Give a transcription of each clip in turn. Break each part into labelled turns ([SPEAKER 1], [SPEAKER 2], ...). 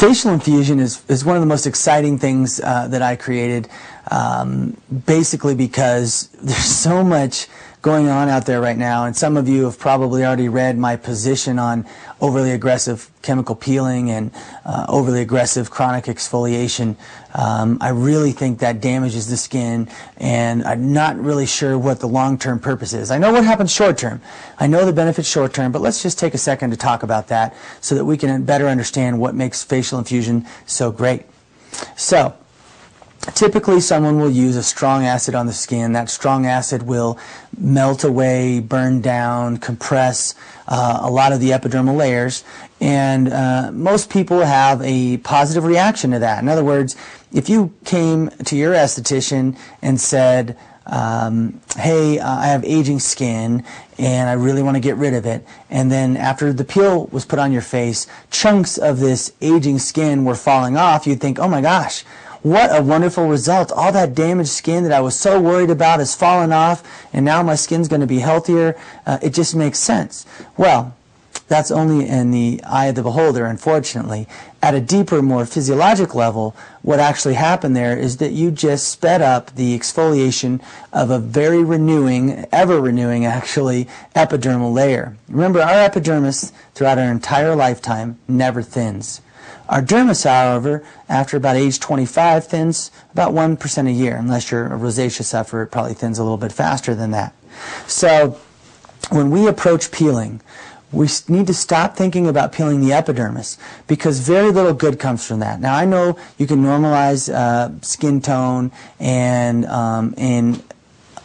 [SPEAKER 1] Facial infusion is one of the most exciting things that I created, basically because there's so much going on out there right now, and some of you have probably already read my position on overly aggressive chemical peeling and overly aggressive chronic exfoliation. I really think that damages the skin, and I'm not really sure what the long-term purpose is. I know what happens short-term. I know the benefits short-term, but let's just take a second to talk about that so that we can better understand what makes facial infusion so great. So, typically someone will use a strong acid on the skin. That strong acid will melt away, burn down, compress a lot of the epidermal layers, and most people have a positive reaction to that. In other words, if you came to your esthetician and said, hey, I have aging skin and I really want to get rid of it, and then after the peel was put on your face, chunks of this aging skin were falling off, you'd think, oh my gosh, what a wonderful result. All that damaged skin that I was so worried about has fallen off, and now my skin's going to be healthier. It just makes sense. Well, that's only in the eye of the beholder, unfortunately. At a deeper, more physiologic level, what actually happened there is that you just sped up the exfoliation of a very renewing, ever-renewing actually, epidermal layer. Remember, our epidermis, throughout our entire lifetime, never thins. Our dermis, however, after about age 25, thins about 1% a year. Unless you're a rosacea sufferer, it probably thins a little bit faster than that. So when we approach peeling, we need to stop thinking about peeling the epidermis, because very little good comes from that. Now, I know you can normalize skin tone, and in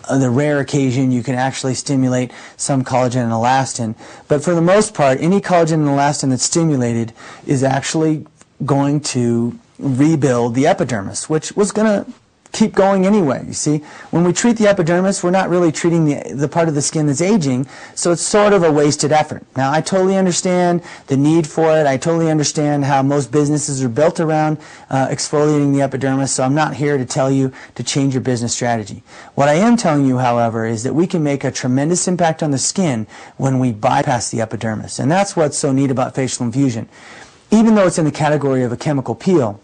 [SPEAKER 1] the rare occasion you can actually stimulate some collagen and elastin, but for the most part, any collagen and elastin that's stimulated is actually going to rebuild the epidermis, which was going to keep going anyway. You see, when we treat the epidermis, we're not really treating the part of the skin that's aging, so it's sort of a wasted effort. Now, I totally understand the need for it. I totally understand how most businesses are built around exfoliating the epidermis, so I'm not here to tell you to change your business strategy. What I am telling you, however, is that we can make a tremendous impact on the skin when we bypass the epidermis, and that's what's so neat about facial infusion. Even though it's in the category of a chemical peel,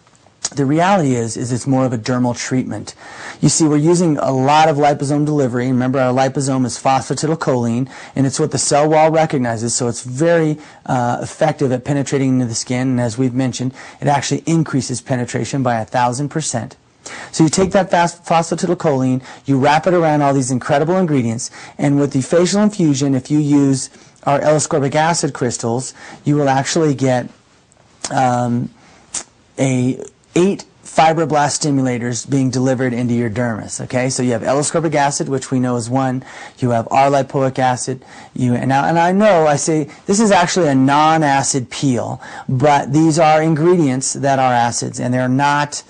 [SPEAKER 1] the reality is it's more of a dermal treatment. You see, we're using a lot of liposome delivery. Remember, our liposome is phosphatidylcholine, and it's what the cell wall recognizes, so it's very effective at penetrating into the skin, and as we've mentioned, it actually increases penetration by 1,000%. So you take that phosphatidylcholine, you wrap it around all these incredible ingredients, and with the facial infusion, if you use our L-ascorbic acid crystals, you will actually get 8 fibroblast stimulators being delivered into your dermis. Okay, so you have L-ascorbic acid, which we know is one. You have R-lipoic acid. And I know I say this is actually a non-acid peel, but these are ingredients that are acids, and they're not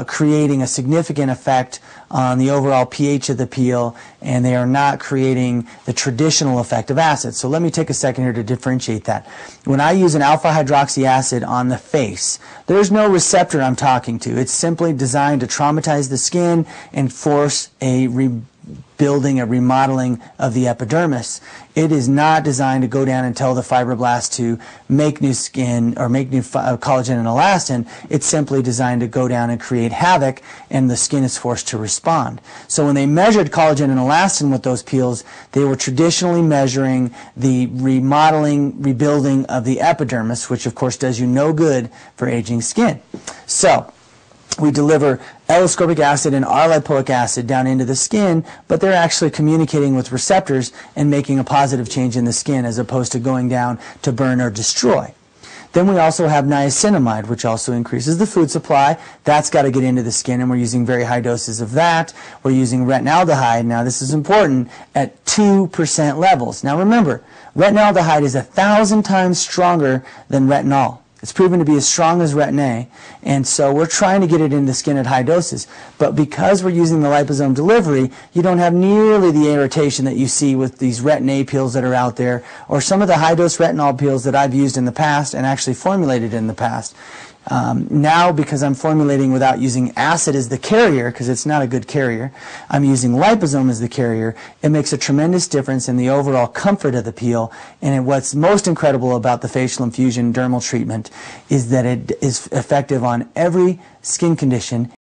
[SPEAKER 1] creating a significant effect on the overall pH of the peel, and they are not creating the traditional effect of acids. So let me take a second here to differentiate that. When I use an alpha hydroxy acid on the face, there's no receptor I'm talking to. It's simply designed to traumatize the skin and force a rebuilding, a remodeling of the epidermis. It is not designed to go down and tell the fibroblast to make new skin or make new collagen and elastin. It's simply designed to go down and create havoc, and the skin is forced to respond. So when they measured collagen and elastin with those peels, they were traditionally measuring the remodeling, rebuilding of the epidermis, which of course does you no good for aging skin. So we deliver L-ascorbic acid and R-lipoic acid down into the skin, but they're actually communicating with receptors and making a positive change in the skin as opposed to going down to burn or destroy. Then we also have niacinamide, which also increases the food supply. That's got to get into the skin, and we're using very high doses of that. We're using retinaldehyde. Now, this is important, at 2% levels. Now, remember, retinaldehyde is 1,000 times stronger than retinol. It's proven to be as strong as retin A, and so we're trying to get it in the skin at high doses. But because we're using the liposome delivery, you don't have nearly the irritation that you see with these retin A peels that are out there, or some of the high-dose retinol peels that I've used in the past and actually formulated in the past. Now, because I'm formulating without using acid as the carrier, because it's not a good carrier, I'm using liposome as the carrier, it makes a tremendous difference in the overall comfort of the peel. And what's most incredible about the facial infusion dermal treatment is that it is effective on every skin condition